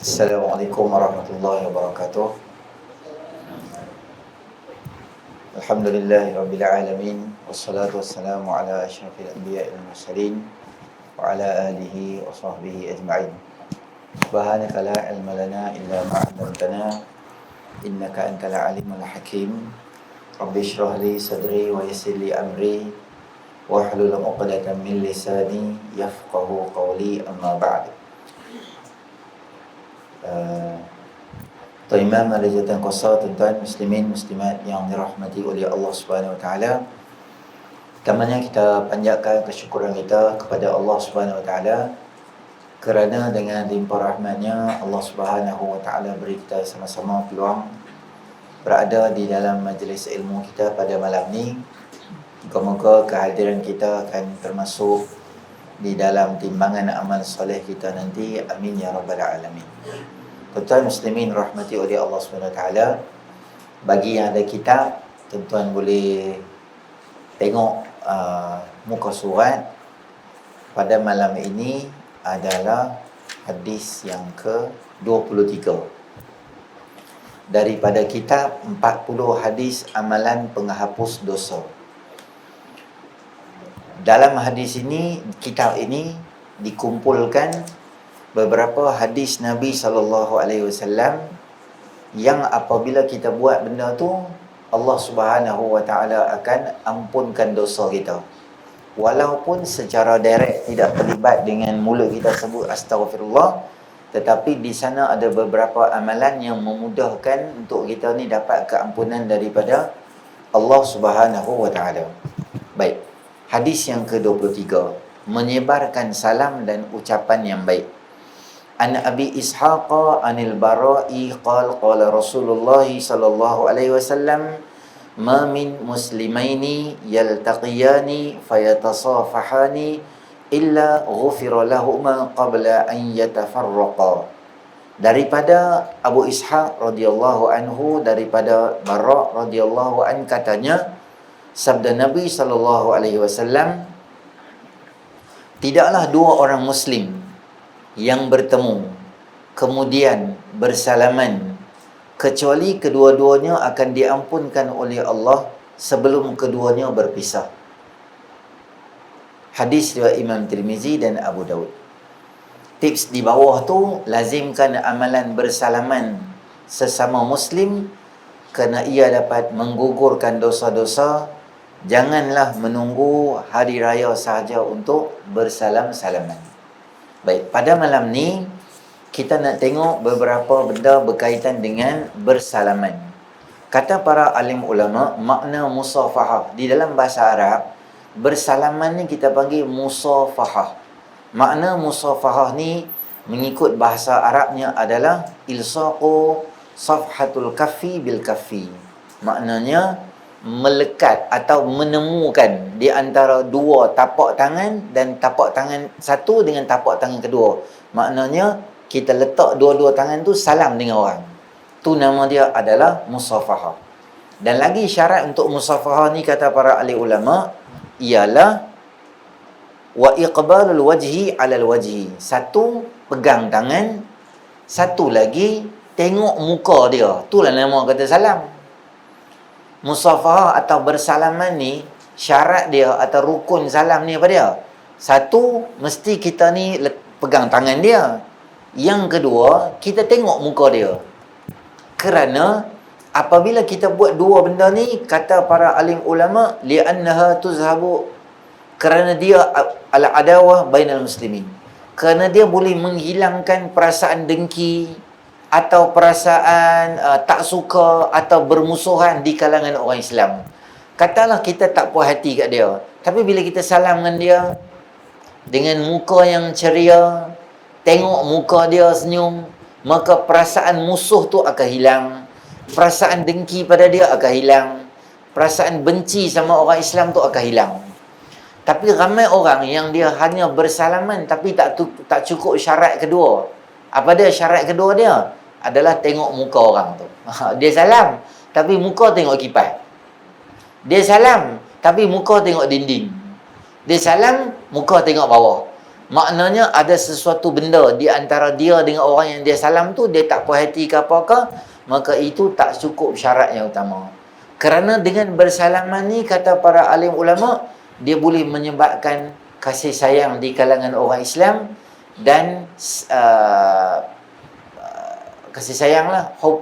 Assalamualaikum warahmatullahi wabarakatuh. Alhamdulillahi rabbil alamin. Wassalatu wassalamu ala asyrafil anbiya'i wal mursalin wa ala alihi wa sahbihi ajma'in. Subhanaka la ilma lana illa ma 'allamtana innaka antal alimul hakim. Rabbi shrah li sadri wa yassir li amri wahlul 'uqdatam min lisani yafqahu qawli, amma ba'd. Tuan-tuan dan tuan-tuan muslimin muslimat yang dirahmati oleh Allah Subhanahu Wa Taala, pertamanya kita panjatkan kesyukuran kita kepada Allah Subhanahu Wa Taala kerana dengan limpah rahmatnya Allah Subhanahu Wa Taala beri kita sama-sama peluang berada di dalam majlis ilmu kita pada malam ni. Moga-moga kehadiran kita akan termasuk di dalam timbangan amal soleh kita nanti. Amin ya rabbal alamin. Tuan-tuan muslimin rahmati oleh Allah SWT, bagi yang ada kitab, tuan-tuan boleh tengok muka surat. Pada malam ini adalah hadis yang ke-23 daripada kitab 40 hadis amalan penghapus dosa. Dalam hadis ini, kitab ini dikumpulkan beberapa hadis Nabi SAW yang apabila kita buat benda tu, Allah Subhanahu Wa Taala akan ampunkan dosa kita. Walaupun secara direct tidak terlibat dengan mulut kita sebut astaghfirullah, tetapi di sana ada beberapa amalan yang memudahkan untuk kita ni dapat keampunan daripada Allah Subhanahu Wa Taala. Baik, hadis yang ke-23, menyebarkan salam dan ucapan yang baik. An Abi Ishaq anil Bara'i qala qala Rasulullah sallallahu alaihi wasallam ma min muslimaini yaltaqiyani fayatasafahani illa ghufira lahumā qabla an yatafarraqa. Daripada Abu Ishaq radhiyallahu anhu, daripada Bara' radhiyallahu an, katanya sabda Nabi sallallahu alaihi wasallam, tidaklah dua orang muslim yang bertemu kemudian bersalaman kecuali kedua-duanya akan diampunkan oleh Allah sebelum keduanya berpisah. Hadis riwayat Imam Tirmizi dan Abu Daud. Tips di bawah tu, lazimkan amalan bersalaman sesama muslim kerana ia dapat menggugurkan dosa-dosa. Janganlah menunggu hari raya sahaja untuk bersalam-salaman. Baik, pada malam ni kita nak tengok beberapa benda berkaitan dengan bersalaman. Kata para alim ulama, makna musafahah di dalam bahasa Arab, bersalaman ni kita panggil musafahah. Makna musafahah ni mengikut bahasa Arabnya adalah ilsaqu safhatul kaffi bil kaffi. Maknanya melekat atau menemukan di antara dua tapak tangan dan tapak tangan satu dengan tapak tangan kedua. Maknanya kita letak dua-dua tangan tu salam dengan orang. Tu nama dia adalah musafahah. Dan lagi syarat untuk musafahah ni kata para ahli ulama ialah wa iqbalul wajhi 'alal wajhi. Satu pegang tangan, satu lagi tengok muka dia. Itulah nama kata salam. Musafahah atau bersalaman ni, syarat dia atau rukun salam ni apa dia? Satu, mesti kita ni pegang tangan dia. Yang kedua, kita tengok muka dia. Kerana apabila kita buat dua benda ni, kata para alim ulama, li'annaha tuzhabu, kerana dia al-adawah bainal muslimin. Kerana dia boleh menghilangkan perasaan dengki atau perasaan tak suka atau bermusuhan di kalangan orang Islam. Katalah kita tak puas hati kat dia, tapi bila kita salam dengan dia dengan muka yang ceria, tengok muka dia senyum, maka perasaan musuh tu akan hilang, perasaan dengki pada dia akan hilang, perasaan benci sama orang Islam tu akan hilang. Tapi ramai orang yang dia hanya bersalaman tapi tak cukup syarat kedua. Apa dia syarat kedua dia? Adalah tengok muka orang tu. Dia salam, tapi muka tengok kipas. Dia salam, tapi muka tengok dinding. Dia salam, muka tengok bawah. Maknanya ada sesuatu benda di antara dia dengan orang yang dia salam tu, dia tak puas hati ke apakah, maka itu tak cukup syarat yang utama. Kerana dengan bersalaman ni, kata para alim ulama, dia boleh menyebabkan kasih sayang di kalangan orang Islam dan kasih sayang lah, hub,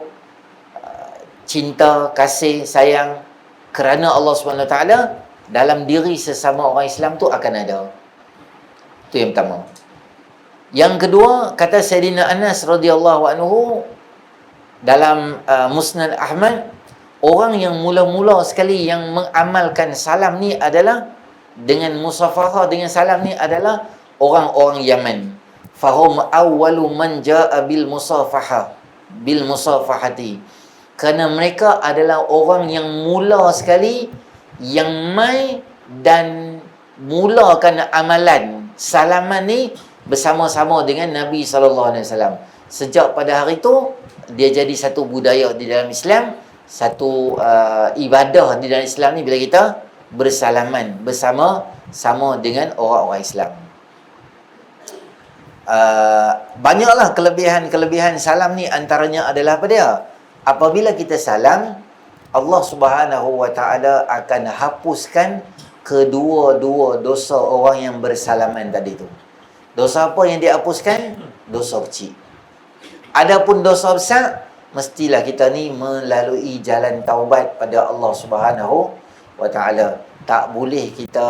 cinta, kasih sayang kerana Allah SWT dalam diri sesama orang Islam tu akan ada. Itu yang pertama. Yang kedua, kata Sayyidina Anas radhiyallahu anhu dalam Musnad Ahmad, orang yang mula-mula sekali yang mengamalkan salam ni adalah dengan musafahah, dengan salam ni adalah orang-orang Yaman. Fahum awwalu man jaa bil musafahati. Kerana mereka adalah orang yang mula sekali yang mai dan mulakan amalan salaman ni bersama-sama dengan Nabi SAW. Sejak pada hari itu, dia jadi satu budaya di dalam Islam, satu ibadah di dalam Islam ni bila kita bersalaman bersama-sama dengan orang-orang Islam. Banyaklah kelebihan-kelebihan salam ni, antaranya adalah apa dia? Apabila kita salam, Allah Subhanahu Wa Taala akan hapuskan kedua-dua dosa orang yang bersalaman tadi tu. Dosa apa yang dihapuskan? Dosa kecil. Adapun dosa besar, mestilah kita ni melalui jalan taubat pada Allah Subhanahu Wa Taala. Tak boleh kita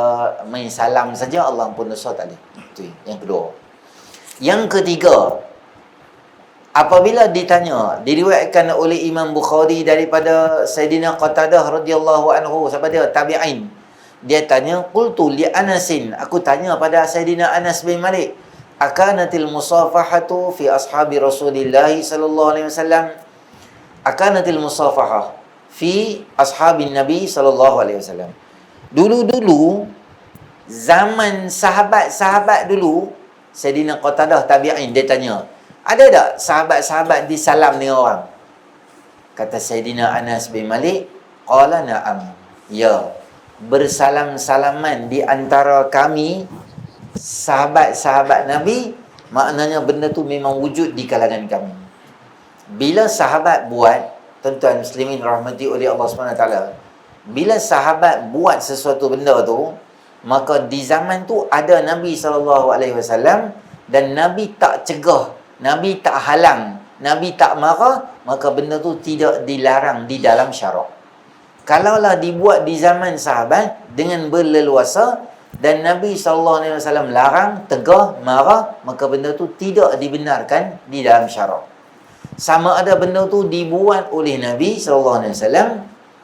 main salam saja Allah ampun dosa, tak boleh. Itu yang kedua. Yang ketiga, apabila ditanya, diriwayatkan oleh Imam Bukhari daripada Sayyidina Qatadah radhiyallahu anhu, siapa dia? Tabi'in. Dia tanya, qultu li Anasin, aku tanya pada Sayyidina Anas bin Malik, akanatil musafahatu fi ashabi Rasulillah sallallahu alaihi wasallam? Akanatil musafahah fi ashabin Nabi sallallahu alaihi wasallam. Dulu-dulu, zaman sahabat-sahabat dulu, Sayyidina Qatadah tabi'in, dia tanya, ada tak sahabat-sahabat disalam dengan orang? Kata Sayyidina Anas bin Malik, qala na'am, ya, bersalam-salaman di antara kami sahabat-sahabat Nabi, maknanya benda tu memang wujud di kalangan kami. Bila sahabat buat, tuan-tuan muslimin rahmati oleh Allah SWT, bila sahabat buat sesuatu benda tu, maka di zaman tu ada Nabi SAW dan Nabi tak cegah, Nabi tak halang, Nabi tak marah, maka benda tu tidak dilarang di dalam syarak. Kalaulah dibuat di zaman sahabat dengan berleluasa dan Nabi SAW larang, tegah, marah, maka benda tu tidak dibenarkan di dalam syarak. Sama ada benda tu dibuat oleh Nabi SAW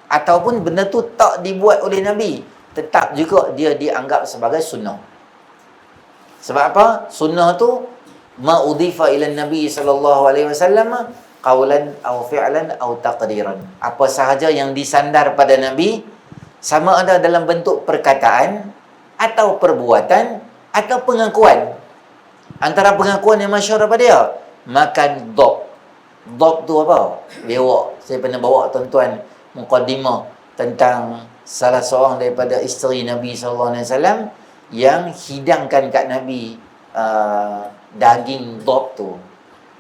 ataupun benda tu tak dibuat oleh Nabi, tetap juga dia dianggap sebagai sunnah. Sebab apa? Sunnah tu ma udhifa ila Nabi SAW qawlan aw fi'lan aw taqdiran. Apa sahaja yang disandar pada Nabi, sama ada dalam bentuk perkataan atau perbuatan atau pengakuan. Antara pengakuan yang masyhur apa dia? Makan dhab. Dhab tu apa? Bewak. Saya pernah bawa tuan-tuan muqaddimah tentang salah seorang daripada isteri Nabi SAW yang hidangkan kat Nabi daging dhab tu.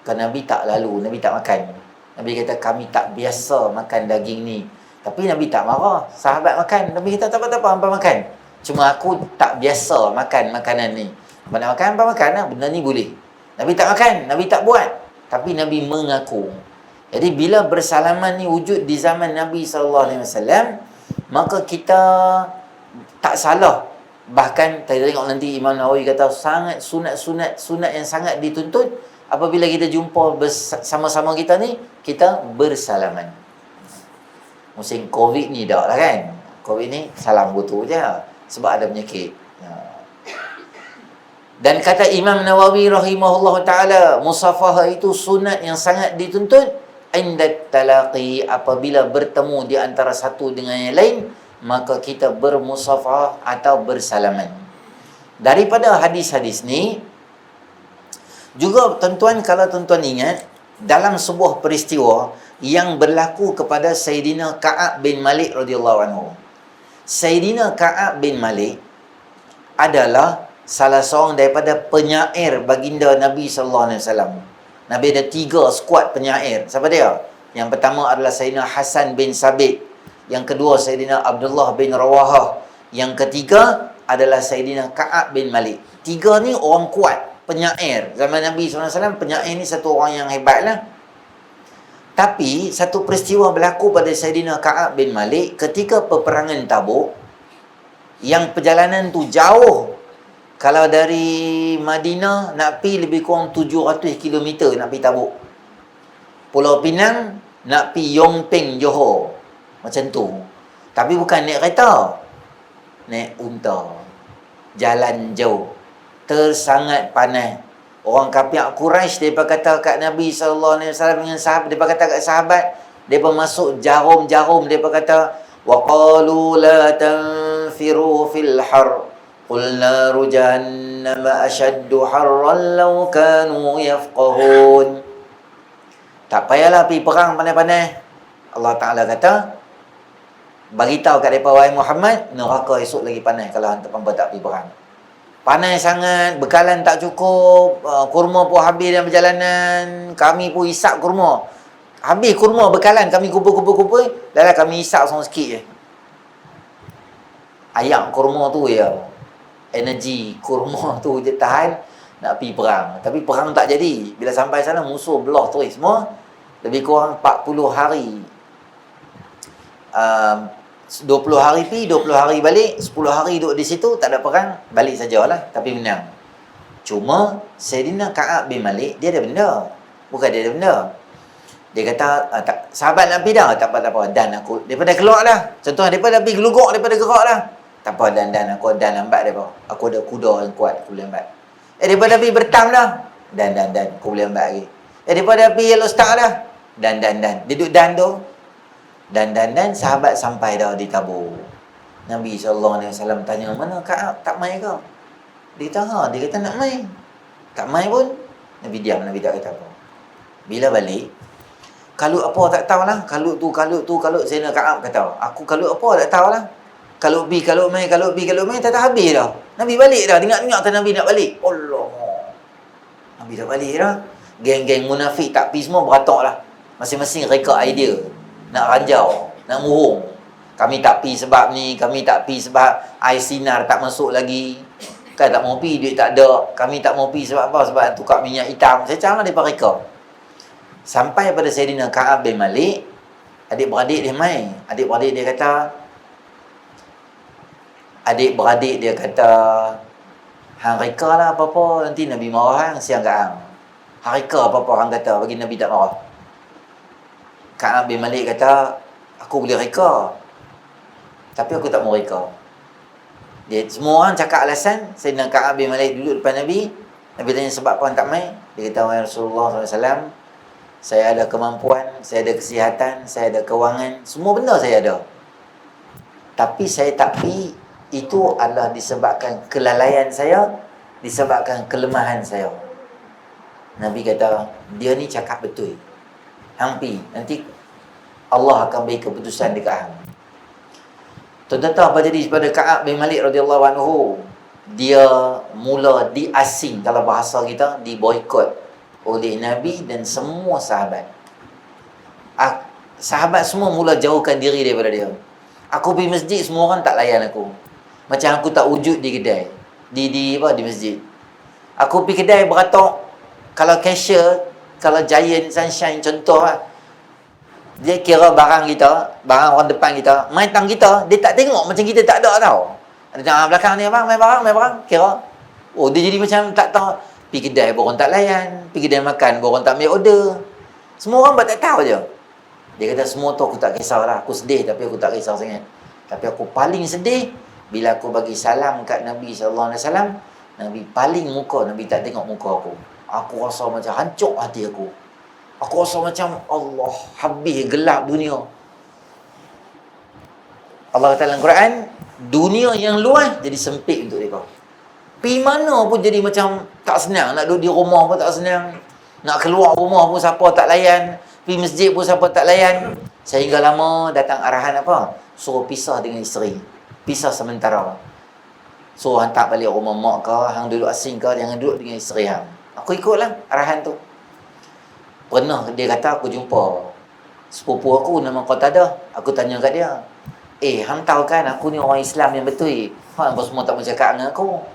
Kan Nabi tak lalu, Nabi tak makan. Nabi kata, kami tak biasa makan daging ni. Tapi Nabi tak marah. Sahabat makan. Nabi kata, tak apa-apa, hampa makan. Cuma aku tak biasa makan makanan ni. Hampa nak makan, hampa makan lah. Benda ni boleh. Nabi tak makan, Nabi tak buat. Tapi Nabi mengaku. Jadi bila bersalaman ni wujud di zaman Nabi SAW, maka kita tak salah. Bahkan, kita tengok nanti Imam Nawawi kata, sangat sunat yang sangat dituntut. Apabila kita jumpa bersama-sama kita ni, kita bersalaman. Musim Covid ni dah lah kan. Covid ni salam betul je. Sebab ada penyakit. Dan kata Imam Nawawi rahimahullah ta'ala, musafahah itu sunat yang sangat dituntut. Indat talaqi, apabila bertemu di antara satu dengan yang lain, maka kita bermusafahah atau bersalaman. Daripada hadis-hadis ni, juga tuan-tuan, kalau tuan-tuan ingat, dalam sebuah peristiwa yang berlaku kepada Sayyidina Ka'ab bin Malik radhiyallahu anhu. Sayyidina Ka'ab bin Malik adalah salah seorang daripada penyair baginda Nabi SAW. Nabi ada 3 skuad penyair. Siapa dia? Yang pertama adalah Sayyidina Hasan bin Sabit. Yang kedua Sayyidina Abdullah bin Rawahah. Yang ketiga adalah Sayyidina Ka'ab bin Malik. 3 ni orang kuat, penyair. Zaman Nabi SAW, penyair ni satu orang yang hebat lah. Tapi satu peristiwa berlaku pada Sayyidina Ka'ab bin Malik ketika peperangan Tabuk, yang perjalanan tu jauh. Kalau dari Madinah nak pi lebih kurang 700 km nak pi Tabuk. Pulau Pinang nak pi Yongping, Johor. Macam tu. Tapi bukan naik kereta. Naik unta. Jalan jauh. Tersangat panas. Orang kafir Quraisy depa kata kat Nabi sallallahu alaihi wasallam dengan sahabat, depa kata kat sahabat, depa masuk jarum-jarum, depa kata wa qalu la tanfiru fil har qul naru jahannam ashaddu harran law kanu yafqahun. Tak payahlah pergi perang panas-panas. Allah Taala kata, bagi tahu kat depa wahai Muhammad, neraka esok lagi panas kalau hangpa tak pergi perang. Panas sangat, bekalan tak cukup, kurma pun habis dalam perjalanan, kami pun isap kurma. Habis kurma bekalan, kami kumpul-kumpul, dah kami isap sama sikit je. Ayak kurma tu ya, energi kurma tu je tahan nak pergi perang. Tapi perang tak jadi. Bila sampai sana musuh belah terus semua. Lebih kurang 40 hari. 20 hari pergi, 20 hari balik, 10 hari duduk di situ, tak ada perang, balik sajalah, tapi menang. Cuma Sayyidina Ka'ab bin Malik, dia ada benda. Bukan dia ada benda. Dia kata, tak, sahabat nak pergi dah, tak apa, dan aku, daripada keluar dah. Contohnya, daripada pergi geluguk, daripada gerak dah. Tak apa, dan aku dan lambat daripada. Aku ada kuda yang kuat, aku boleh lambat. Daripada pergi bertam dah. Dan, aku boleh lambat lagi. Daripada pergi Yellow Star dah. Dan. Dia duduk dan tu. Dan sahabat sampai dah di Tabuk. Nabi SAW tanya, mana Ka'ab, tak main ke? Dia kata, dia kata nak main. Tak main pun. Nabi diam, Nabi tak kata apa. Bila balik, kalut apa tak tahulah. Kalut tu, Sayyidina Ka'ab kata, aku kalut apa tak tahulah. Kalut B, kalut main, tak habis dah. Nabi balik dah, tengok tak Nabi nak balik. Allah. Nabi dah balik dah. Geng-geng munafik tak pergi semua beratak lah. Masing-masing reka idea. Nak ranjau, nak murung. Kami tak pi sebab ni, kami tak pi sebab air sinar tak masuk lagi. Kan tak mau pi, duit tak ada. Kami tak mau pi sebab apa? Sebab tukar minyak hitam. Saya cakap daripada mereka. Sampai pada Sayyidina Ka'ab bin Malik, adik-beradik dia main. Adik-beradik dia kata, hang reka lah apa-apa, nanti Nabi marah hang, siang kat hang. Hang reka apa-apa hang kata, bagi Nabi tak marah. Ka'ab bin Malik kata, aku boleh reka, tapi aku tak mau reka. Dia, semua orang cakap alasan. Sayyidina Ka'ab bin Malik duduk depan Nabi. Nabi tanya sebab apa tak main. Dia kata, wahai Rasulullah SAW, saya ada kemampuan, saya ada kesihatan, saya ada kewangan, semua benda saya ada. Tapi saya tak pergi, itu adalah disebabkan kelalaian saya, disebabkan kelemahan saya. Nabi kata, dia ni cakap betul. Hang pi, nanti Allah akan beri keputusan dekat hang. Tuan-tuan tahu apa jadi pada Ka'ab bin Malik radhiyallahu anhu? Dia mula diasing, kalau bahasa kita, diboikot oleh Nabi dan semua sahabat. Sahabat semua mula jauhkan diri daripada dia. Aku pergi masjid, semua orang tak layan aku. Macam aku tak wujud di kedai. Di masjid. Aku pergi kedai beratok, kalau cashier, kalau Giant, Sunshine contoh lah, dia kira barang kita, barang orang depan kita, main tang kita, dia tak tengok macam kita tak ada tau. Dia tengok belakang ni abang, main barang, kira. Oh, dia jadi macam tak tahu. Pergi kedai orang tak layan, pergi kedai makan orang tak ambil order. Semua orang tak tahu je. Dia kata semua tu aku tak kisahlah, aku sedih tapi aku tak kisah sangat. Tapi aku paling sedih bila aku bagi salam kat Nabi SAW, Nabi paling muka, Nabi tak tengok muka aku. Aku rasa macam hancur hati aku. Aku rasa macam Allah, habis gelap dunia. Allah kata dalam Quran, dunia yang luas jadi sempit untuk mereka. Pergi mana pun jadi macam tak senang. Nak duduk di rumah pun tak senang. Nak keluar rumah pun siapa tak layan. Pergi masjid pun siapa tak layan. Sehingga lama datang arahan apa? Suruh pisah dengan isteri. Pisah sementara. So hantar balik rumah mak ke, hang duduk asing ke, jangan duduk dengan isteri hang. Aku ikutlah arahan tu. Pernah dia kata aku jumpa sepupu aku nama Qatada. Aku tanya kat dia, hang tahu kan aku ni orang Islam yang betul. Hang apa semua tak mau cakap dengan aku?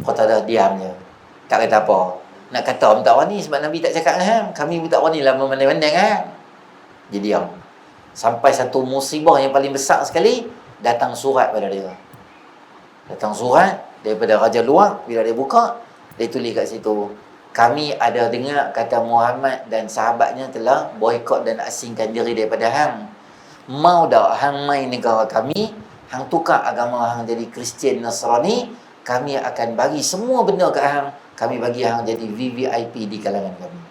Qatada diam je. Tak kata apa. Nak kata orang tak wani sebab Nabi tak cakap dengan hang. Kami pun tak wani lah memandang-pandang hang. Dia diam. Sampai satu musibah yang paling besar sekali, datang surat pada dia. Datang surat daripada Raja Luar. Bila dia buka, dia tulis kat situ, kami ada dengar kata Muhammad dan sahabatnya telah boikot dan asingkan diri daripada hang. Mau tak hang mai negara kami, hang tukar agama hang jadi Kristian Nasrani, kami akan bagi semua benda kat hang. Kami bagi hang jadi VVIP di kalangan kami.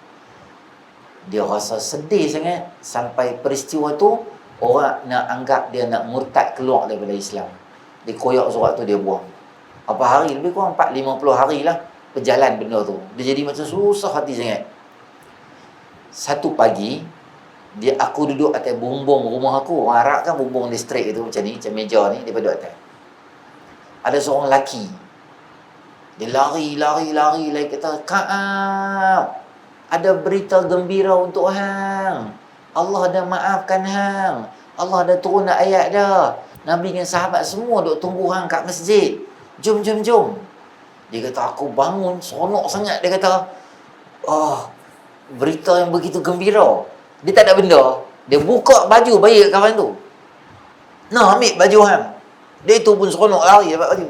Dia rasa sedih sangat. Sampai peristiwa tu, orang nak anggap dia nak murtad keluar daripada Islam. Dia koyak surat tu, dia buang. Apa hari, lebih kurang 4-50 hari lah berjalan benda tu. Dia jadi macam susah hati sangat. Satu pagi, aku duduk atas bumbung rumah aku. Orang Arab kan bumbung listrik tu macam ni, macam meja ni, dia duduk atas. Ada seorang lelaki. Dia lari, kata, Ka'ab, ada berita gembira untuk hang. Allah dah maafkan hang. Allah dah turun ayat dah. Nabi dengan sahabat semua duk tunggu hang kat masjid. Jom. Dia kata, aku bangun, seronok sangat. Dia kata, berita yang begitu gembira. Dia tak ada benda. Dia buka baju bayi kat kawan tu. Nah, ambil baju hang. Dia tu pun seronok lari dapat baju.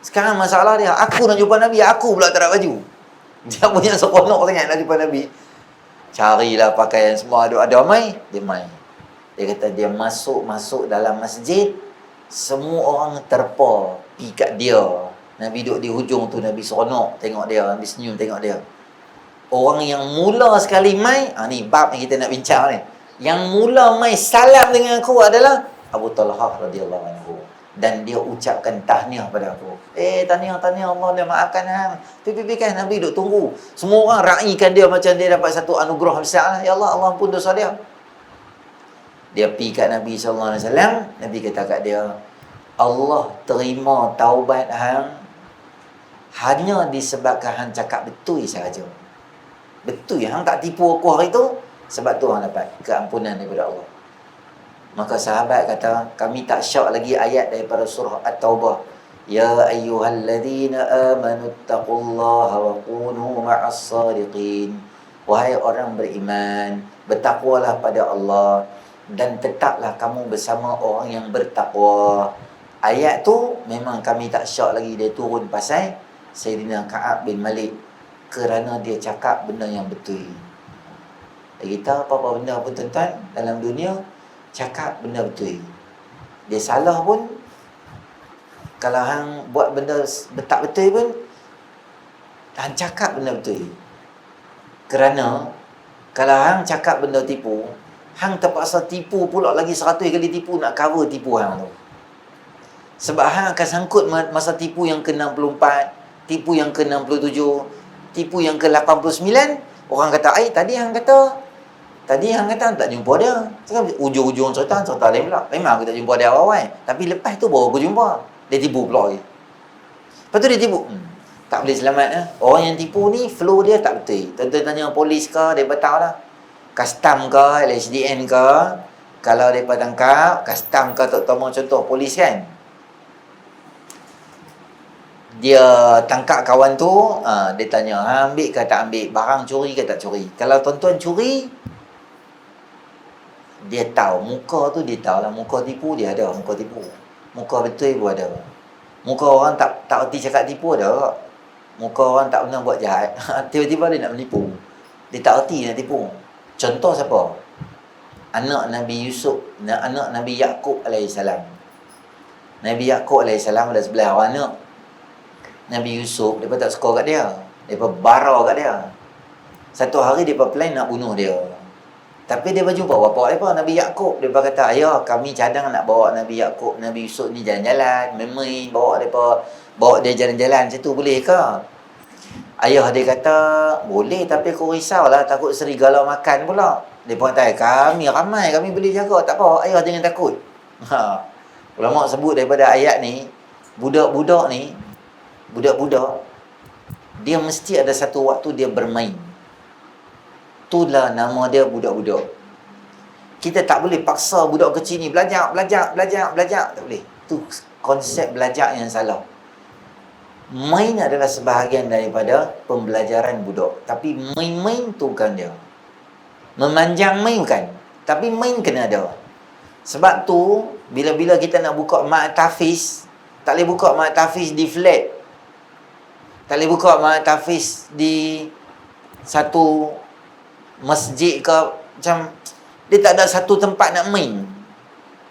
Sekarang masalah dia, aku nak jumpa Nabi, aku pula tak ada baju. Dia punya seronok sangat nak jumpa Nabi. Carilah pakaian semua, ada mai, dia mai. Dia kata dia masuk dalam masjid, semua orang terpa pergi kat dia. Nabi duduk di hujung tu, Nabi seronok tengok dia, Nabi senyum tengok dia. Orang yang mula sekali mai, ni bab yang kita nak bincang ni. Yang mula mai salam dengan aku adalah Abu Talhah radhiyallahu anhu. Dan dia ucapkan tahniah pada aku. Tahniah Allah dah maafkan hang. Pipi kan Nabi duduk tunggu. Semua orang raikan dia macam dia dapat satu anugerah besar lah. Ya Allah, Allah ampun dosa dia. Dia pergi kat Nabi SAW. Nabi kata kat dia, Allah terima taubat hang hanya disebabkan hang cakap betul sahaja. Betul, hang tak tipu aku hari tu. Sebab tu hang dapat keampunan daripada Allah. Maka sahabat kata, kami tak syak lagi ayat daripada surah At-Taubah. Ya ayyuhalladzina amanu taqullaha wa kunu ma'as sadiqin. Wahai orang beriman, bertakwalah pada Allah dan tetaplah kamu bersama orang yang bertakwa. Ayat tu memang kami tak syak lagi dia turun pasal Sayyidina Ka'ab bin Malik, kerana dia cakap benda yang betul. Kita apa-apa benda pun tuan-tuan dalam dunia, cakap benda betul. Dia salah pun, kalau hang buat benda tak betul pun, hang cakap benda betul. Kerana kalau hang cakap benda tipu, hang terpaksa tipu pula lagi 100 kali tipu nak cover tipu hang tu. Sebab hang akan sangkut masa tipu yang ke-64, tipu yang ke-67, tipu yang ke-89. Orang kata, tadi hang kata tak jumpa dia. Sekarang ujung-ujung cerita lain pula. Memang aku tak jumpa dia awal-awal. Tapi lepas tu baru aku jumpa. Dia tipu pula lagi. Lepas tu dia tipu. Tak boleh selamat. Orang yang tipu ni, flow dia tak betul. Tentu tanya polis ke, dia tahu lah. Custom ke, LHDN ke. Kalau mereka tangkap, custom ke, terutama contoh polis kan. Dia tangkap kawan tu, dia tanya, ambil ke tak ambil? Barang curi ke tak curi? Kalau tuan-tuan curi, dia tahu, muka tu dia tahu lah. Muka tipu dia ada, muka tipu. Muka betul pun ada. Muka orang tak erti cakap tipu ada. Muka orang tak pernah buat jahat. Tiba-tiba dia nak menipu. Dia tak erti nak tipu. Contoh siapa? Anak Nabi Yusuf, anak Nabi Yaqub alaihissalam. Nabi Yaqub alaihissalam ada 11 orang anak. Nabi Yusuf, dia tak suka kat dia. Dia bara kat dia. Satu hari dia plan nak bunuh dia. Tapi dia berjumpa bapa dia, Nabi Yaqub. Dia kata, ayah, kami cadang nak bawa Nabi Yaqub, Nabi Yusuf ni jalan-jalan, main bawa dia jalan-jalan macam tu, boleh ke? Ayah dia kata, boleh, tapi aku risaulah, takut serigala makan pula. Dia pun kata, kami ramai, kami boleh jaga, tak apa, ayah jangan takut. Ulama sebut daripada ayat ni, budak-budak ni, Budak-budak, dia mesti ada satu waktu dia bermain. Itulah nama dia budak-budak. Kita tak boleh paksa budak kecil ni belajar. Tak boleh. Itu konsep belajar yang salah. Main adalah sebahagian daripada pembelajaran budak. Tapi main-main tu bukan dia. Memanjang main bukan. Tapi main kena ada. Sebab tu, bila-bila kita nak buka mat tahfiz, tak boleh buka mat tahfiz di flat. Tak boleh buka mat tahfiz di satu masjid ke, macam dia tak ada satu tempat nak main.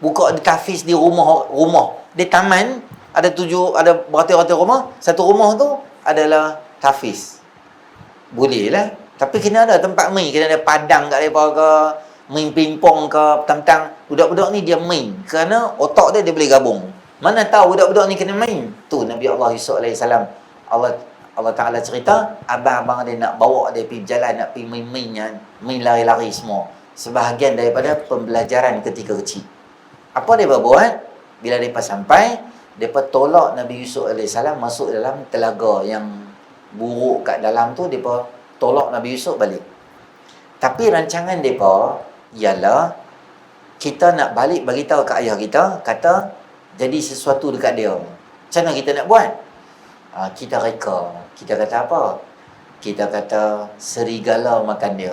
Buka di tahfiz di rumah. Di taman ada beratus-ratus rumah, satu rumah tu adalah tahfiz. Boleh lah. Tapi kena ada tempat main, kena ada padang kat depa ke, main pingpong ke, petang-petang. Budak-budak ni dia main kerana otak dia boleh gabung. Mana tahu budak-budak ni kena main. Tu Nabi Allah Yusuf AS, Allah Ta'ala cerita, abang-abang dia nak bawa dia pergi berjalan, nak pergi main lari-lari semua. Sebahagian daripada pembelajaran ketika kecil. Apa dia buat? Bila mereka sampai, mereka tolak Nabi Yusuf AS masuk dalam telaga yang buruk kat dalam tu, mereka tolak Nabi Yusuf balik. Tapi rancangan mereka ialah, kita nak balik bagi tahu kat ayah kita, kata jadi sesuatu dekat dia. Macam mana kita nak buat? Kita reka. Kita kata apa? Kita kata serigala makan dia.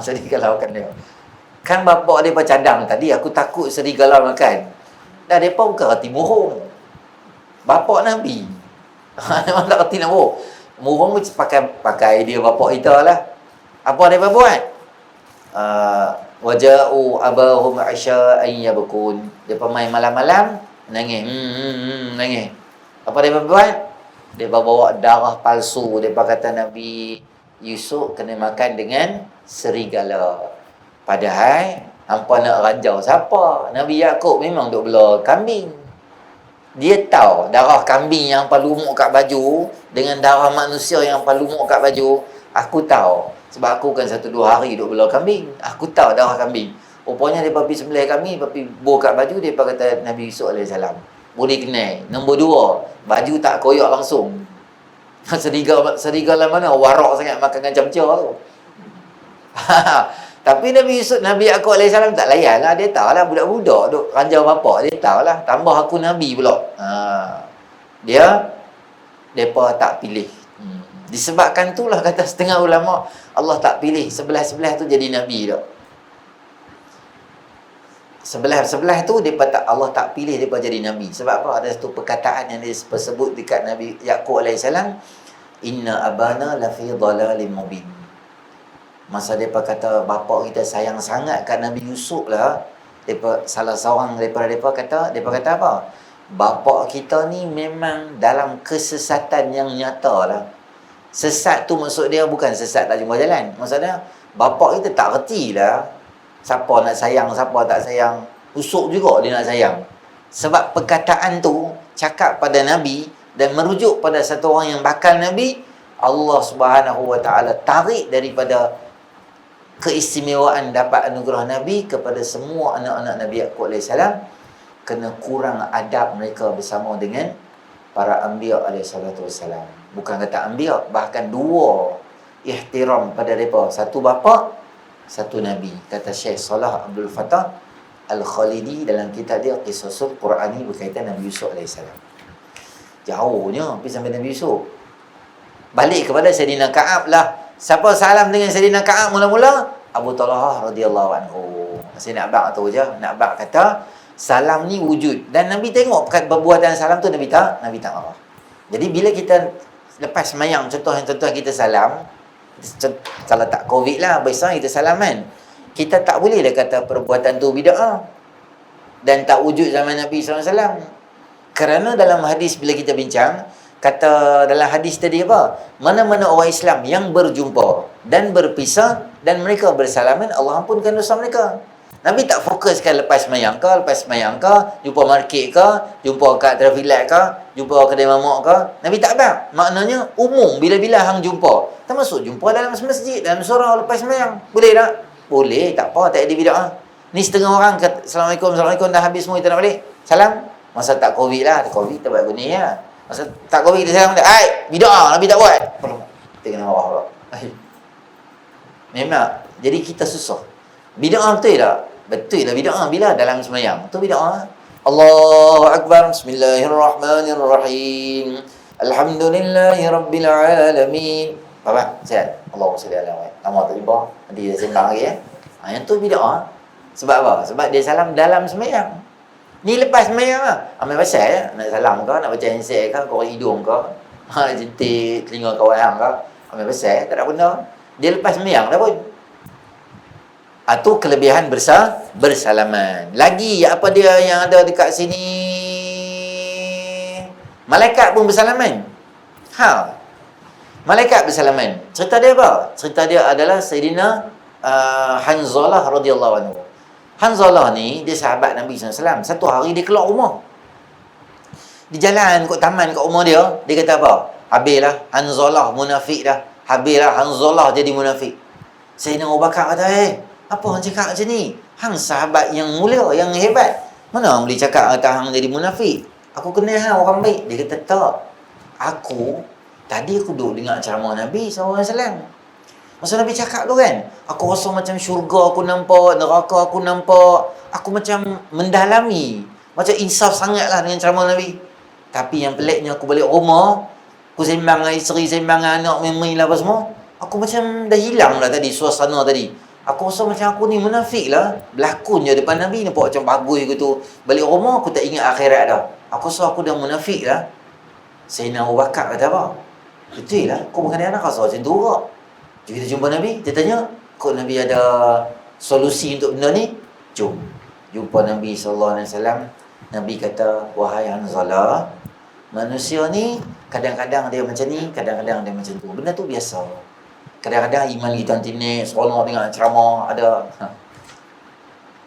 Serigala makan dia. Kan bapak dia cadang tadi, aku takut serigala makan. Dah mereka bukan reti burung. Bapak Nabi. Memang tak reti nak burung. Burung pakai idea bapak kita lah. Apa mereka buat? Waja'u abahum asya'an yabkun. Mereka main malam-malam, nangis. Nangis. Apa mereka buat? Mereka bawa darah palsu. Mereka kata Nabi Yusuf kena makan dengan serigala. Padahal hampa nak rajau siapa? Nabi Yaakob memang duk bela kambing. Dia tahu darah kambing yang hampa lumuk kat baju dengan darah manusia yang hampa lumuk kat baju. Aku tahu. Sebab aku kan 1-2 hari duk bela kambing. Aku tahu darah kambing. Rupanya dia pergi sembelih kami, pergi bor kat baju, dia kata Nabi Yusuf AS. Boleh kenal. Nombor 2, baju tak koyak langsung. Serigala mana warak sangat makan dengan camca tu. Tapi Nabi Yaakob AS tak layan lah. Dia tahu lah budak-budak duk ranjau bapak. Dia tahu lah. Tambah aku Nabi pula. Mereka tak pilih. Disebabkan itulah kata setengah ulama, Allah tak pilih sebelah-sebelah tu jadi Nabi tak. Sebelah-sebelah tu Allah tak pilih mereka jadi Nabi. Sebab apa? Ada satu perkataan yang disebut dekat Nabi Yaakob AS, inna abana lafi dhalalim mubin. Masa mereka kata bapa kita sayang sangat kat Nabi Yusuf lah, salah seorang daripada mereka kata apa? Bapa kita ni memang dalam kesesatan yang nyata lah. Sesat tu maksud dia bukan sesat tak jumpa jalan. Maksudnya bapa kita tak reti lah siapa nak sayang, siapa tak sayang. Yusuf juga dia nak sayang. Sebab perkataan tu cakap pada Nabi dan merujuk pada satu orang yang bakal Nabi, Allah Subhanahu Wa Taala tarik daripada keistimewaan dapat anugerah Nabi kepada semua anak-anak Nabi Yaakob AS, kena kurang adab mereka bersama dengan para anbiya alaihissalatu wassalam. Bukan kata anbiya, bahkan 2 ihtiram pada mereka. Satu bapa, satu Nabi. Kata Syekh Salah Abdul Fattah Al-Khalidi dalam kitab dia Qisasul Qur'ani berkaitan Nabi Yusuf AS. Jauhnya pergi sampai Nabi Yusuf. Balik kepada Sayyidina Ka'ab lah. Siapa salam dengan Sayyidina Ka'ab mula-mula? Abu Talhah radhiyallahu anhu. Sayyidina Abbaq tu je. Nak Abbaq kata salam ni wujud. Dan Nabi tengok perbuatan salam tu, Nabi tak marah. Jadi bila kita lepas semayang, contoh kita salam, kalau tak COVID lah, biasa kita salam kan, kita tak boleh dah kata perbuatan tu bid'ah dan tak wujud zaman Nabi SAW. Kerana dalam hadis bila kita bincang, kata dalam hadis tadi apa? Mana-mana orang Islam yang berjumpa dan berpisah dan mereka bersalaman, Allah ampunkan dosa mereka. Nabi tak fokuskan lepas semayang ke, jumpa market ke, jumpa kat traffic light ke, jumpa kedai mamak ke. Nabi tak bang. Maknanya umum bila-bila hang jumpa. Termasuk jumpa dalam masjid, dalam surau lepas semayang. Boleh tak? Boleh, tak apa, tak ada bid'ah. Ni setengah orang kata Assalamualaikum dah habis semua, kita nak balik. Salam. Masa tak COVID lah, Covid tak buat guna ya. Masa tak covid dia salam dia, "Ai, bid'ah, Nabi tak buat." Kita kena marah pula. Memang. Jadi kita susah. Bid'ah betul tak? Betul lah bid'ah bila dalam sembahyang. Tu bid'ah. Allahu Akbar. Bismillahirrahmanirrahim. Alhamdulillahirabbil alamin. Apa? Sihat. Allahumma salli ala Muhammad. Lama tak jumpa. Nanti dia sembang lagi ya. Yang tu bid'ah. Sebab apa? Sebab dia salam dalam sembahyang. Ni lepas sembahyang lah. Ambil pasal ya. Nak salam ke, nak baca handset ke, korang hidung ke, jentik telinga kawan ke. Ambil pasal, tak ada benda. Dia lepas sembahyang dah pun. Itu kelebihan bersalaman. Lagi apa dia yang ada dekat sini? Malaikat pun bersalaman. Malaikat bersalaman. Cerita dia apa? Cerita dia adalah Sayyidina Hanzalah radhiyallahu anhu. Hanzalah ni dia sahabat Nabi SAW. Satu hari dia keluar rumah. Di jalan kat taman kat rumah dia, dia kata apa? Habislah Hanzalah munafik dah. Habislah Hanzalah jadi munafik. Sayyidina Abu Bakar kata, apa hang cakap macam ni? Hang sahabat yang mulia, yang hebat. Mana hang boleh cakap kata hang jadi munafik? Aku kenal hang orang baik. Dia kata, tak. Tadi aku duduk dengar ceramah Nabi SAW. Masa Nabi cakap tu kan, aku rasa macam syurga aku nampak, neraka aku nampak. Aku macam mendalami. Macam insaf sangatlah dengan ceramah Nabi. Tapi yang peliknya aku balik rumah, aku sembang dengan isteri, sembang dengan anak, main-main lah apa semua. Aku macam dah hilang lah tadi, suasana tadi. Aku rasa macam aku ni munafik lah. Berlakon je depan Nabi, nampak macam bagus gitu. Balik rumah, aku tak ingat akhirat dah. Aku rasa aku dah munafik lah. Sayyidina Abu Bakar kata apa? Betul lah, kau bukan anak rasa macam tu kak. Jom kita jumpa Nabi, dia tanya, kok Nabi ada solusi untuk benda ni? Jom. Jumpa Nabi SAW. Nabi kata, wahai Hanzalah, manusia ni kadang-kadang dia macam ni, kadang-kadang dia macam tu. Benda tu biasa. Kadang-kadang iman kita nanti naik, seronok dengan ceramah, ada.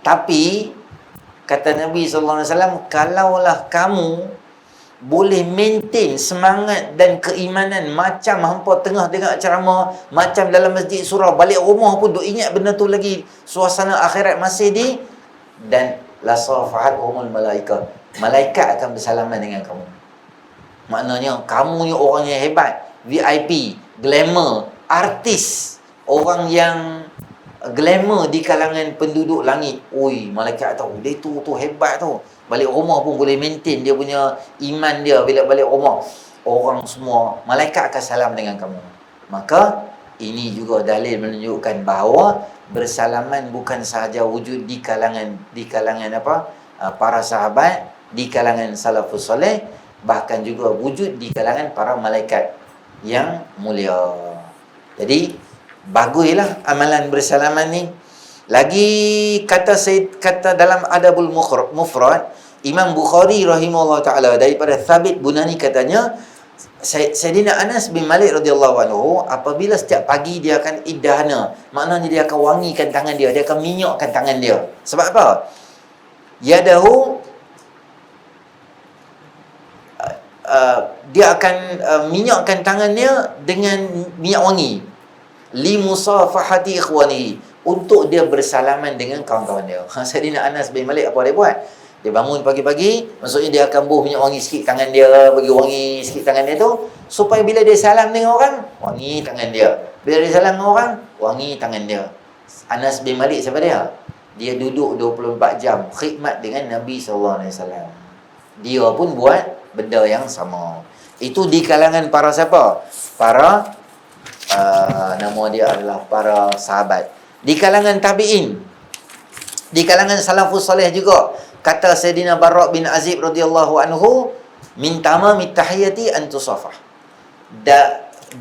Tapi, kata Nabi SAW, kalaulah kamu boleh maintain semangat dan keimanan macam hampa tengah dengar ceramah, macam dalam masjid surau, balik rumah pun duk ingat benda tu lagi, suasana akhirat masih di, dan la safahathumul malaika, malaikat akan bersalaman dengan kamu. Maknanya kamu ni orang yang hebat, VIP, glamour, artis, orang yang glamour di kalangan penduduk langit. Oi, malaikat tahu dia tu hebat tu. Balik rumah pun boleh maintain dia punya iman dia bila balik rumah. Orang semua, malaikat akan salam dengan kamu. Maka ini juga dalil menunjukkan bahawa bersalaman bukan sahaja wujud di kalangan apa? Para sahabat, di kalangan salafus soleh, bahkan juga wujud di kalangan para malaikat yang mulia. Jadi baguslah amalan bersalaman ni. Lagi kata dalam Adabul Mufrad, Imam Bukhari rahimahullah taala daripada Thabit Bunani katanya, Sayyidina Anas bin Malik radhiyallahu anhu apabila setiap pagi dia akan iddahana, maknanya dia akan wangikan tangan dia akan minyakkan tangan dia. Sebab apa? Yadahu dia akan minyakkan tangannya dengan minyak wangi, li musafahati ikhwanihi, untuk dia bersalaman dengan kawan-kawan dia. Sayyidina Anas bin Malik apa dia buat? Dia bangun pagi-pagi, maksudnya dia akan buh minyak wangi sikit tangan dia, bagi wangi sikit tangan dia tu, supaya bila dia salam dengan orang, wangi tangan dia. Bila dia salam dengan orang, wangi tangan dia. Anas bin Malik siapa dia? Dia duduk 24 jam khidmat dengan Nabi SAW. Dia pun buat benda yang sama. Itu di kalangan para siapa? Para nama dia adalah para sahabat. Di kalangan tabi'in, di kalangan salafus soleh juga, kata Sayyidina Barra' bin Azib radhiyallahu anhu, min tamamit tahiyati an tusafah.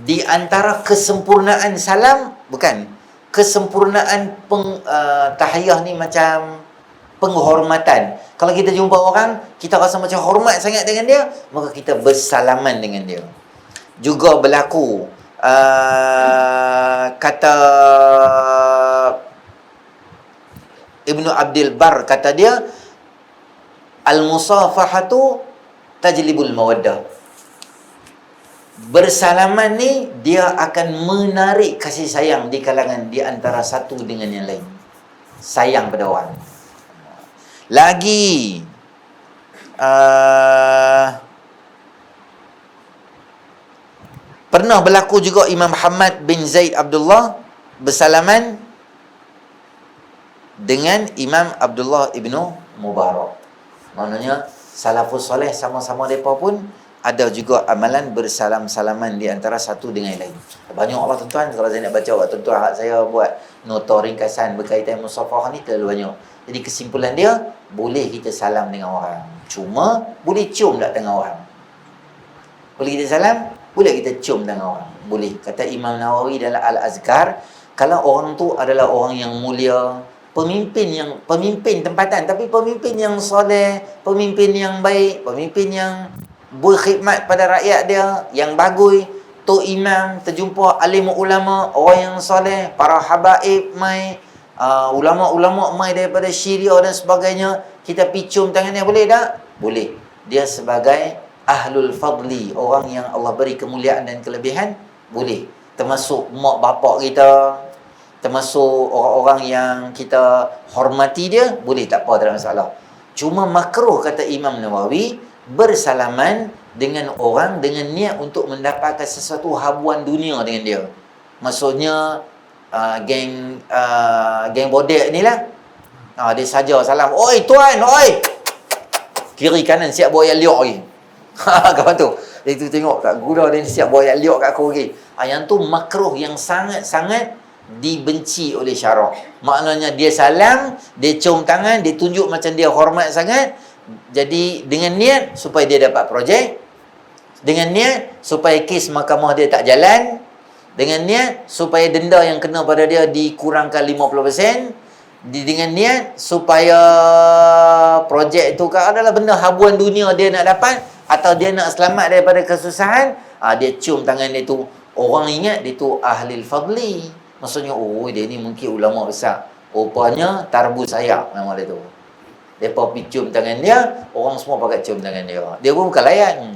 Di antara kesempurnaan salam, bukan kesempurnaan tahiyah ni macam penghormatan. Kalau kita jumpa orang, kita rasa macam hormat sangat dengan dia, maka kita bersalaman dengan dia. Juga berlaku kata Ibnu Abdul Bar, kata dia, al-musafahatu tajlibul mawaddah. Bersalaman ni dia akan menarik kasih sayang di kalangan, di antara satu dengan yang lain. Sayang pada orang. Lagi Pernah berlaku juga Imam Muhammad bin Zaid Abdullah bersalaman dengan Imam Abdullah ibnu Mubarak. Maknanya salafus soleh sama-sama mereka pun ada juga amalan bersalam-salaman di antara satu dengan yang lain. Banyak Allah tuan-tuan, kalau saya nak baca waktu tuan saya buat nota ringkasan berkaitan musafahah ni terlalu banyak. Jadi kesimpulan dia, boleh kita salam dengan orang. Cuma boleh cium tak dengan orang. Boleh kita salam, boleh kita cium dengan orang. Boleh. Kata Imam Nawawi dalam Al-Azkar, kalau orang tu adalah orang yang mulia, pemimpin tempatan, tapi pemimpin yang soleh, pemimpin yang baik, pemimpin yang berkhidmat pada rakyat dia, yang bagus, tok imam, terjumpa alim ulama, orang yang soleh, para habaib mai, ulama-ulama mai daripada Syria dan sebagainya, kita picum tangan dia, boleh tak? Boleh. Dia sebagai ahlul fadli, orang yang Allah beri kemuliaan dan kelebihan, boleh. Termasuk mak bapak kita, termasuk orang-orang yang kita hormati dia, boleh, tak apa, tak ada masalah. Cuma makruh, kata Imam Nawawi, bersalaman dengan orang dengan niat untuk mendapatkan sesuatu habuan dunia dengan dia. Maksudnya geng bodek ni lah, dia saja salam, oi tuan, oi, kiri kanan siap buat ayat liok lagi. Kawan tu, dia tu tengok kat gula dia siap buat ayat liok kat aku lagi. Yang tu makruh yang sangat-sangat dibenci oleh syarak. Maknanya dia salam, dia cium tangan, dia tunjuk macam dia hormat sangat. Jadi dengan niat supaya dia dapat projek, dengan niat supaya kes mahkamah dia tak jalan, dengan niat supaya denda yang kena pada dia dikurangkan 50%, dengan niat supaya projek itu adalah benda habuan dunia dia nak dapat, atau dia nak selamat daripada kesusahan, dia cium tangan dia tu. Orang ingat dia tu ahlil fadli. Maksudnya, oh dia ni mungkin ulama besar. Rupanya tarbus ayak nama dia tu. Mereka pergi cium tangan dia, orang semua pakai cium tangan dia. Dia pun bukan layan.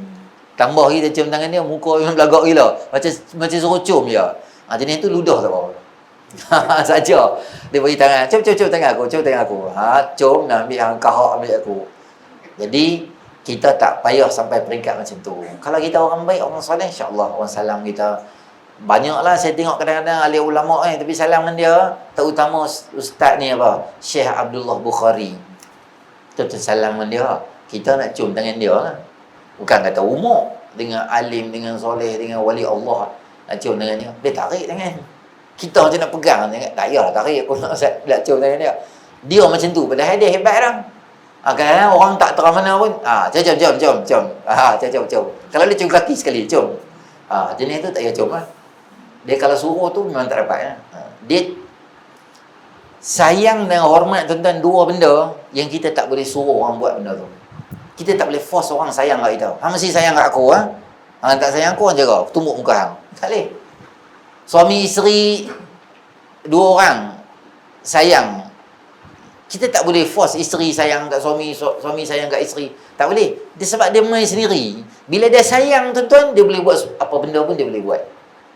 Tambah kita cium tangan dia, muka memang belagak gila. Macam suruh cium je. Jenis tu ludah tak apa. Saja. Dia bagi tangan, cium tangan aku, cium tangan aku. Cium, nak ambil kahak, ambil aku. Jadi, kita tak payah sampai peringkat macam tu. Kalau kita orang baik, orang soleh, insya-Allah orang salam kita. Banyaklah saya tengok kadang-kadang ahli ulama tapi salam dengan dia, terutama ustaz ni apa? Syekh Abdullah Bukhari. Kita salam dengan dia, kita nak cium tangan dia lah. Bukan kata umur, dengan alim, dengan soleh, dengan wali Allah, nak cium tangan dia. Dia tarik tangan. Kita macam nak pegang tangan. Tak payah tarik, aku nak cium tangan dia. Dia macam tu, padahal dia hebat dah. Kadang-kadang orang tak terang mana pun, cium. Kalau dia cium kaki sekali, cium. Jenis tu tak payah cium lah. Dia kalau suruh tu memang tak dapat lah. Dia sayang dan hormat, tuan-tuan, dua benda yang kita tak boleh suruh orang buat benda tu. Kita tak boleh force orang sayang kat kita. Hang mesti sayang kat aku, hang tak sayang aku, hang jaga, tumbuk muka hang. Tak boleh. Suami isteri dua orang sayang, kita tak boleh force isteri sayang kat suami, suami sayang kat isteri. Tak boleh. Dia sebab dia main sendiri. Bila dia sayang, tuan-tuan, dia boleh buat apa benda pun dia boleh buat.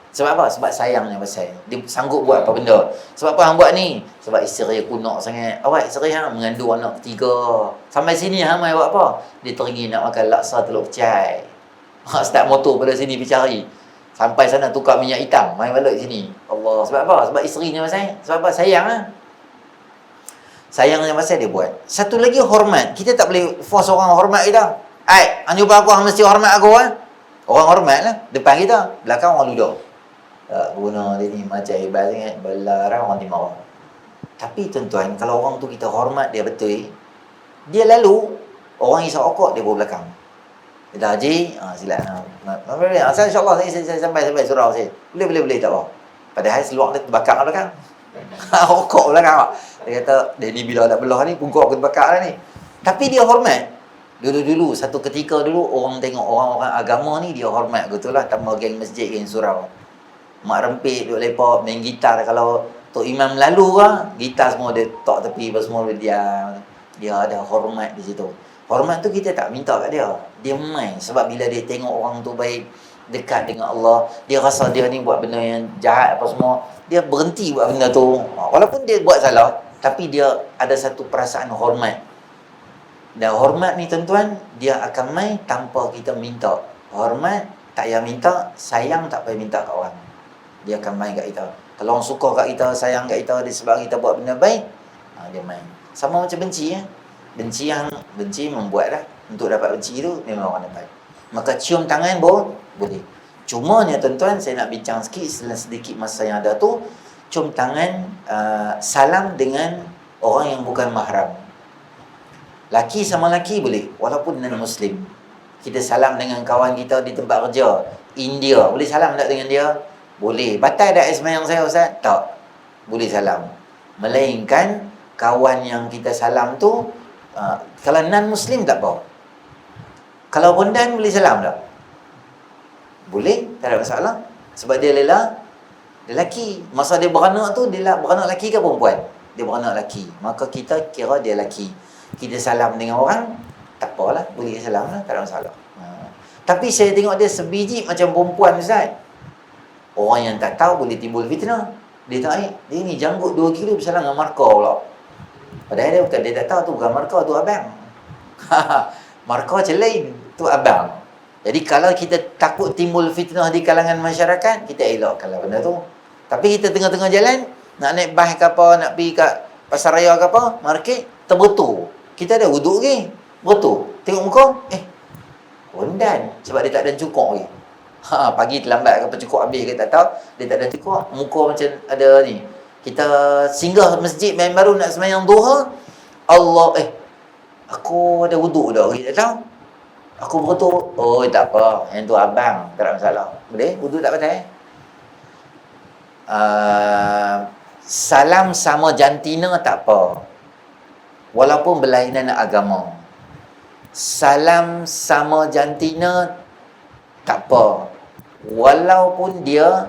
Sebab apa? Sebab sayangnya pasal. Dia sanggup buat apa benda. Sebab apa hang buat ni? Sebab isteri aku nak sangat. Awak isteri hang mengandung anak ketiga. Sampai sini hang mai buat apa? Dia teringin nak makan laksa telur pecai. Start motor pada sini pergi cari. Sampai sana tukar minyak hitam, mai balik sini. Allah. Sebab apa? Sebab isterinya pasal. Sebab apa? Sayang lah. Sayangnya pasal dia buat. Satu lagi hormat. Kita tak boleh force orang hormat kita. Hang jumpa aku, hang mesti hormat aku . Orang hormat lah. Depan kita, belakang orang ludah. Tak guna dia ni macam hebat sangat, belarang orang timur. Tapi tuan-tuan, kalau orang tu kita hormat dia betul, dia lalu, orang isap okok, dia bawa belakang. Dia dah haji, silat. Asal insyaAllah saya sampai surau saya. Boleh, tak apa. Padahal seluar dia terbakar kat belakang. Okok belakang. Dia kata, dia ni bila nak belah ni, pungkuk aku terbakar lah ni. Tapi dia hormat. Dulu-dulu, satu ketika dulu, orang tengok orang-orang agama ni, dia hormat. Betul lah, tambah geng masjid, geng surau. Mak rempit, duduk lepak, main gitar. Kalau Tok Imam lalu gitar semua dia tok tepi, semua dia ada hormat di situ. Hormat tu kita tak minta kat dia. Dia main. Sebab bila dia tengok orang tu baik, dekat dengan Allah, dia rasa dia ni buat benda yang jahat apa semua, dia berhenti buat benda tu. Walaupun dia buat salah, tapi dia ada satu perasaan hormat. Dan hormat ni tuan-tuan, dia akan main tanpa kita minta. Hormat tak payah minta, sayang tak payah minta kat orang. Dia akan main kat kita. Kalau orang suka kat kita, sayang kat kita disebab kita buat benda baik, dia main. Sama macam benci ya. Benci membuat dah. Untuk dapat benci tu memang orang dapat. Maka cium tangan boleh. Cumanya tuan-tuan, saya nak bincang sikit sedikit masa yang ada tu. Cium tangan, salam dengan orang yang bukan mahram. Laki sama laki boleh, walaupun non-Muslim. Kita salam dengan kawan kita di tempat kerja, India, boleh salam tak dengan dia? Boleh. Batal tak sembahyang saya, Ustaz? Tak. Boleh salam. Melainkan kawan yang kita salam tu, kalau non-Muslim tak apa. Kalau bondan boleh salam tak? Boleh, tak ada masalah. Sebab dia lelaki. Masa dia beranak tu, dia beranak lelaki ke perempuan? Dia beranak lelaki. Maka kita kira dia lelaki. Kita salam dengan orang, tak apalah, boleh salam lah, tak ada masalah. Tapi saya tengok dia sebiji macam perempuan, Ustaz. Orang yang tak tahu boleh timbul fitnah. Dia tak dia ni janggut 2 kilo bersalam dengan markah pula. Padahal dia bukan, dia tak tahu tu bukan markah, tu abang. Markah macam lain, tu abang. Jadi kalau kita takut timbul fitnah di kalangan masyarakat, kita elakkanlah benda tu. Tapi kita tengah-tengah jalan, nak naik bas ke apa, nak pergi kat pasar raya ke apa, market, terbetul. Kita ada wuduk ke? Betul. Tengok muka, bondan. Sebab dia tak ada cukup lagi. Pagi terlambat ke apa cukup habis ke tak tahu, dia tak ada cukup. Muka macam ada ni. Kita singgah masjid main baru nak sembahyang duha, aku ada wuduk dah, tak tahu. Aku betul. Oh, tak apa. Yang tu abang, tak ada masalah. Boleh? Wuduk tak patah salam sama jantina tak apa. Walaupun berlainan agama. Salam sama jantina tak apa. Walaupun dia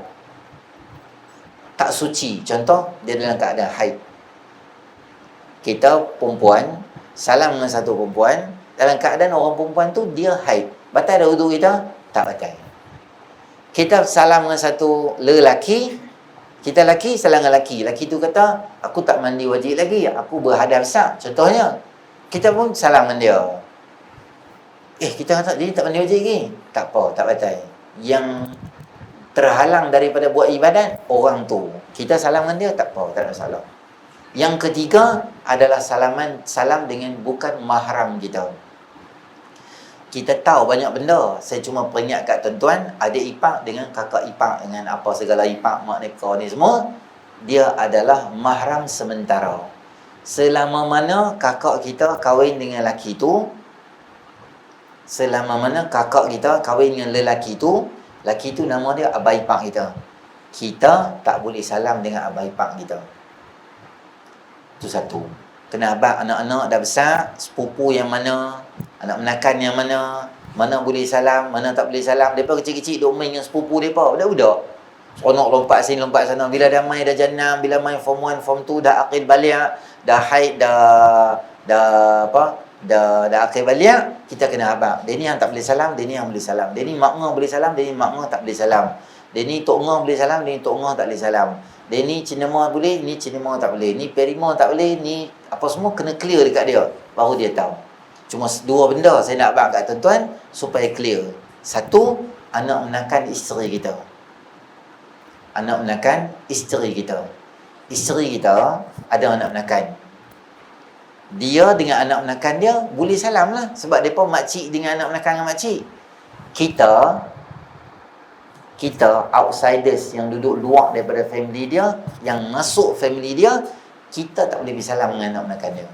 tak suci. Contoh, dia dalam keadaan haid. Kita perempuan, salam dengan satu perempuan, dalam keadaan orang perempuan tu dia haid. Batal dah wuduk kita? Tak batal. Kita salam dengan satu lelaki, kita lelaki salam dengan lelaki. Lelaki tu kata, aku tak mandi wajib lagi, aku berhadas besar. Contohnya, kita pun salam dengan dia. Kita kata dia tak mandi wajib lagi. Tak apa, tak batal. Yang terhalang daripada buat ibadat, orang tu. Kita salam dengan dia, tak apa, tak ada masalah. Yang ketiga adalah salam dengan bukan mahram kita. Kita tahu banyak benda. Saya cuma peringat kat tuan-tuan, adik ipar dengan kakak ipar, dengan apa segala ipar, mak neka ni semua, dia adalah mahram sementara. Selama mana kakak kita kahwin dengan lelaki tu, selama mana kakak kita kahwin dengan lelaki tu nama dia abah ipar kita. Kita tak boleh salam dengan abah ipar kita. Itu satu. Kena abah anak-anak dah besar, sepupu yang mana, anak menakan yang mana boleh salam, mana tak boleh salam. Mereka kecil-kecil duk main dengan sepupu mereka, budak-budak. Seronok lompat sini, lompat sana. Bila dah main dah jenam, bila main form 1, form 2, dah akil balik, dah haid, dah akil balik, kita kena abang. Dia ni yang tak boleh salam, dia ni yang boleh salam. Dia ni mak ngah boleh salam, dia ni mak ngah tak boleh salam. Dia ni tok ngah boleh salam, dia ni tok ngah tak boleh salam. Dia ni cinema boleh, ni cinema tak boleh. Ni perima tak boleh, ni apa semua kena clear dekat dia. Baru dia tahu. Cuma 2 benda saya nak abang kat tuan-tuan supaya clear. Satu, anak menakan isteri kita. Anak menakan isteri kita. Isteri kita ada anak menakan. Dia dengan anak menakan dia boleh salam lah. Sebab mereka makcik dengan anak menakan dengan makcik. Kita outsiders yang duduk luar daripada family dia, yang masuk family dia, kita tak boleh bersalam dengan anak menakan dia.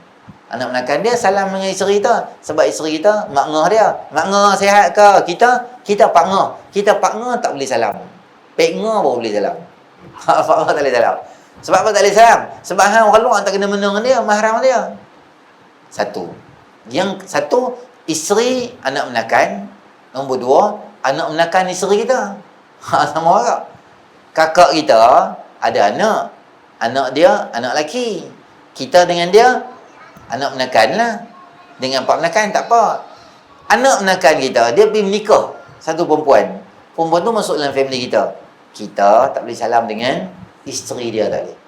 Anak menakan dia salam dengan isteri kita. Sebab isteri kita mak ngah dia. Mak ngah sihat ke? Kita pak ngah. Kita pak ngah tak boleh salam. Pek ngah baru boleh salam. Pak ngah tak boleh salam. Sebab apa tak boleh salam? Sebab orang luar tak kena menang dia, mahram dia. Satu. Yang satu, isteri anak menakan. Nombor 2, anak menakan isteri kita. Sama orang. Kakak kita ada anak. Anak dia anak lelaki. Kita dengan dia anak menakan lah. Dengan pak menakan tak apa. Anak menakan kita, dia pergi menikah satu perempuan. Perempuan tu masuk dalam family kita. Kita tak boleh salam dengan isteri dia, tak boleh.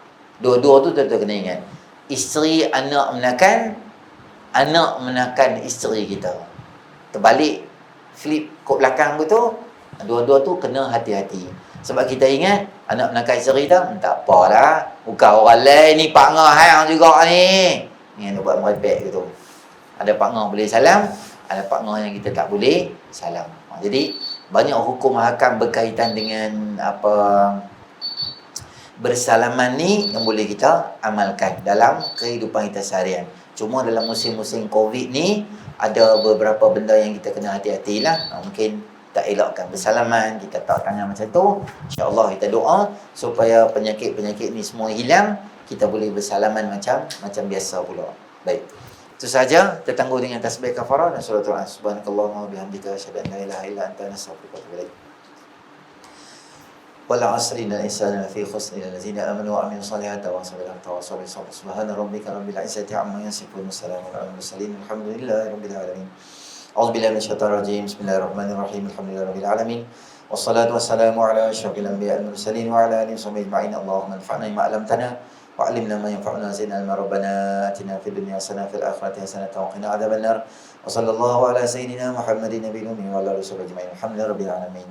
Dua-dua tu tuan-tuan kena ingat. Isteri anak menakan isteri kita. Terbalik, flip kod belakang betul. Dua-dua tu kena hati-hati. Sebab kita ingat anak menakai cerita, tak apalah, bukan orang lain ni, pak ngah hang juga ni. Ni dia buat merepek gitu. Ada pak ngah boleh salam, ada pak ngah yang kita tak boleh salam. Jadi banyak hukum hakam berkaitan dengan apa bersalaman ni yang boleh kita amalkan dalam kehidupan kita seharian. Cuma dalam musim-musim Covid ni ada beberapa benda yang kita kena hati-hatilah. Mungkin tak elakkan bersalaman, kita tak tangan macam tu. InsyaAllah kita doa supaya penyakit-penyakit ni semua hilang, kita boleh bersalaman macam biasa pula. Baik. Itu saja, kita tangguh dengan tasbih kafarah dan suratul As. Subhanakallahumma wa bihamdika asyhadu an la ilaha illa anta astaghfiruka wa atubu ilaik. Wal 'asri innal insana lafi khusr illa allazina amanu wa 'amilus solihati wa tawasaw bis sabr. Subhana rabbika rabbil 'izzati 'amma yasifun wa salamun 'alal mursalin. Alhamdulillahi rabbil alamin. A'udzu billahi minasyaitonir rajim. Bismillahirrahmanirrahim. Alhamdulillahi rabbil alamin. Wassalatu wassalamu ala asyrafil anbiya'i wal mursalin wa ala alihi washabbihi ajma'in. Allahumma anfa'na bima 'allamtana wa 'allimna ma yanfa'una zidna ilma. Rabbana atina fid dunya hasanah wa fil akhirati hasanah wa qina adzabannar. Wa sallallahu ala sayyidina Muhammadin nabiyil ummi wa ala alihi washabbihi ajma'in. Alhamdulillahi rabbil alamin.